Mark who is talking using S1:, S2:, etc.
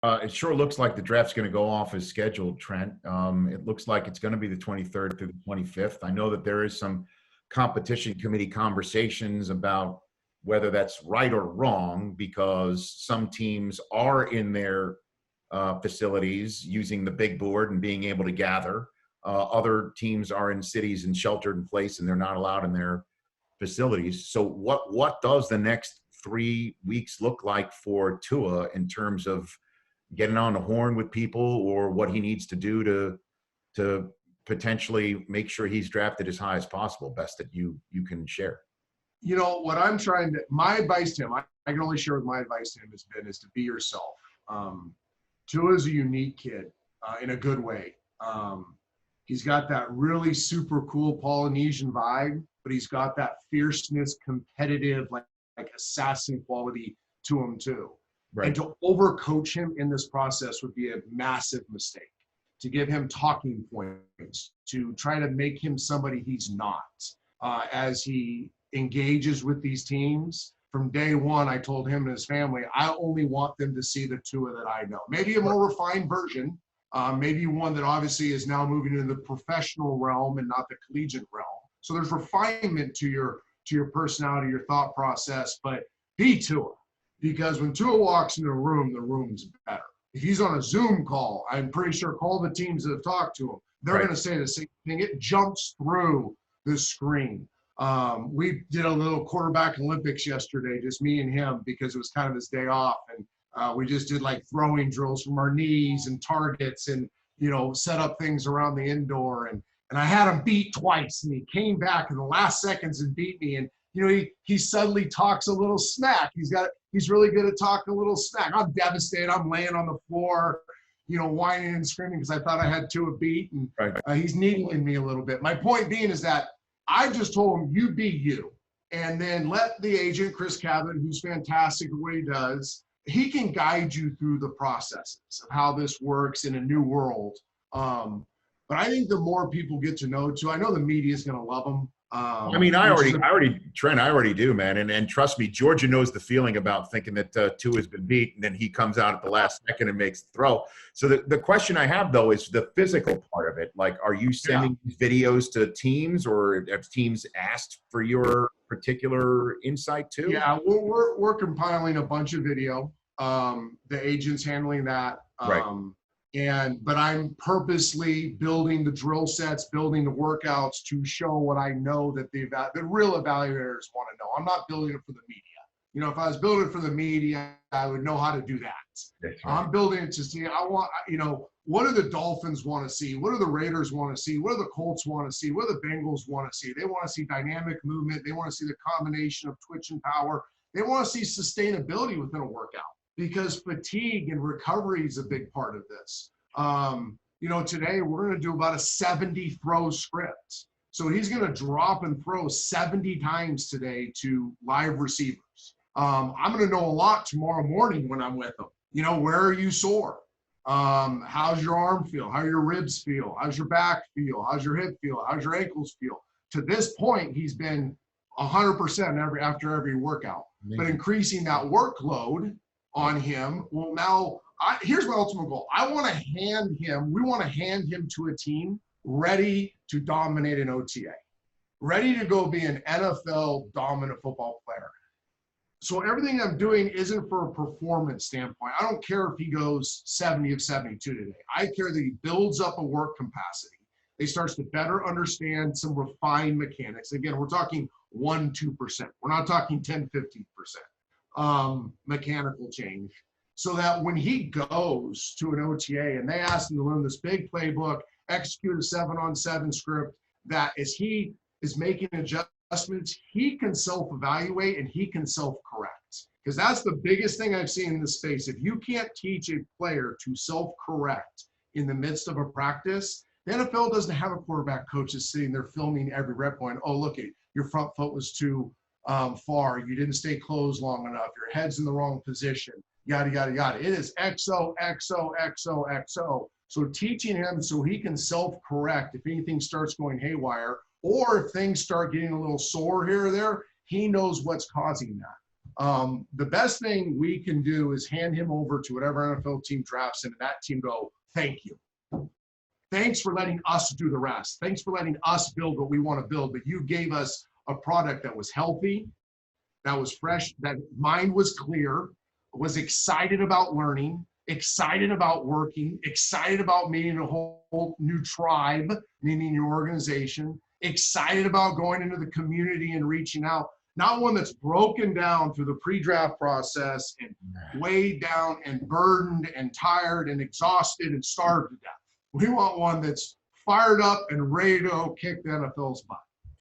S1: It sure looks like the draft's going to go off as scheduled, Trent. It looks like it's going to be the 23rd through the 25th. I know that there is some competition committee conversations about whether that's right or wrong, because some teams are in their facilities using the big board and being able to gather. Other teams are in cities and sheltered in place, and they're not allowed in their facilities. So what does the next 3 weeks look like for Tua in terms of getting on the horn with people, or what he needs to do to potentially make sure he's drafted as high as possible? Best that you can share.
S2: You know what I'm trying to, my advice to him, I can only share what my advice to him has been, is to be yourself. Tua is a unique kid in a good way. He's got that really super cool Polynesian vibe, but he's got that fierceness, competitive, like assassin quality to him too. Right. And to overcoach him in this process would be a massive mistake. To give him talking points, to try to make him somebody he's not. As he engages with these teams, from day one, I told him and his family, I only want them to see the Tua that I know. Maybe a more refined version, maybe one that obviously is now moving into the professional realm and not the collegiate realm. So there's refinement to your personality, your thought process, but be Tua. Because when Tua walks into a room, the room's better. If he's on a Zoom call, I'm pretty sure call the teams that have talked to him, they're going to say the same thing. It jumps through the screen. We did a little quarterback Olympics yesterday, just me and him, because it was kind of his day off. And we just did like throwing drills from our knees and targets and, set up things around the indoor. And I had him beat twice, and he came back in the last seconds and beat me. And, he suddenly talks a little smack. He's really good at talking a little smack. I'm devastated. I'm laying on the floor, whining and screaming because I thought I had Tua beat, and he's needling me a little bit. My point being is that I just told him, you be you, and then let the agent, Chris Cabot, who's fantastic at what he does, he can guide you through the processes of how this works in a new world. But I think the more people get to know Tua, I know the media is going to love him.
S1: I mean, Trent, I already do, man. And trust me, Georgia knows the feeling about thinking that Tua has been beat, and then he comes out at the last second and makes the throw. So the question I have, though, is the physical part of it. Like, are you sending videos to teams, or have teams asked for your particular insight too?
S2: Yeah, we're compiling a bunch of video. The agent's handling that. But I'm purposely building the drill sets, building the workouts to show what I know that the real evaluators want to know. I'm not building it for the media. If I was building it for the media, I would know how to do that. Right. I'm building it to see, what do the Dolphins want to see? What do the Raiders want to see? What do the Colts want to see? What do the Bengals want to see? They want to see dynamic movement. They want to see the combination of twitch and power. They want to see sustainability within a workout, because fatigue and recovery is a big part of this. Today we're going to do about a 70 throw script. So he's going to drop and throw 70 times today to live receivers. I'm going to know a lot tomorrow morning when I'm with him. Where are you sore? How's your arm feel? How your ribs feel? How's your back feel? How's your hip feel? How's your ankles feel? To this point, he's been 100% after every workout. Amazing. But increasing that workload on him, well, now here's my ultimate goal. We want to hand him to a team ready to dominate an OTA, ready to go be an NFL dominant football player. So everything I'm doing isn't for a performance standpoint. I don't care if he goes 70 of 72 today. I care that he builds up a work capacity. He starts to better understand some refined mechanics. Again, we're talking 1-2%. We're not talking 10-15% mechanical change. So that when he goes to an OTA and they ask him to learn this big playbook, execute a 7-on-7 script, that as he is making adjustments, he can self-evaluate and he can self-correct. Because that's the biggest thing I've seen in this space. If you can't teach a player to self-correct in the midst of a practice, the NFL doesn't have a quarterback coach that's sitting there filming every rep going, oh, look, your front foot was too far. You didn't stay closed long enough. Your head's in the wrong position. Yada, yada, yada. It is XO, XO, XO, XO. So teaching him so he can self-correct if anything starts going haywire, or if things start getting a little sore here or there, he knows what's causing that. The best thing we can do is hand him over to whatever NFL team drafts him, and that team go, thank you. Thanks for letting us do the rest. Thanks for letting us build what we want to build. But you gave us a product that was healthy, that was fresh, that mind was clear, was excited about learning, excited about working, excited about meeting a whole new tribe, meaning your organization, excited about going into the community and reaching out. Not one that's broken down through the pre-draft process and weighed down and burdened and tired and exhausted and starved to death. We want one that's fired up and ready to go kick the NFL's butt.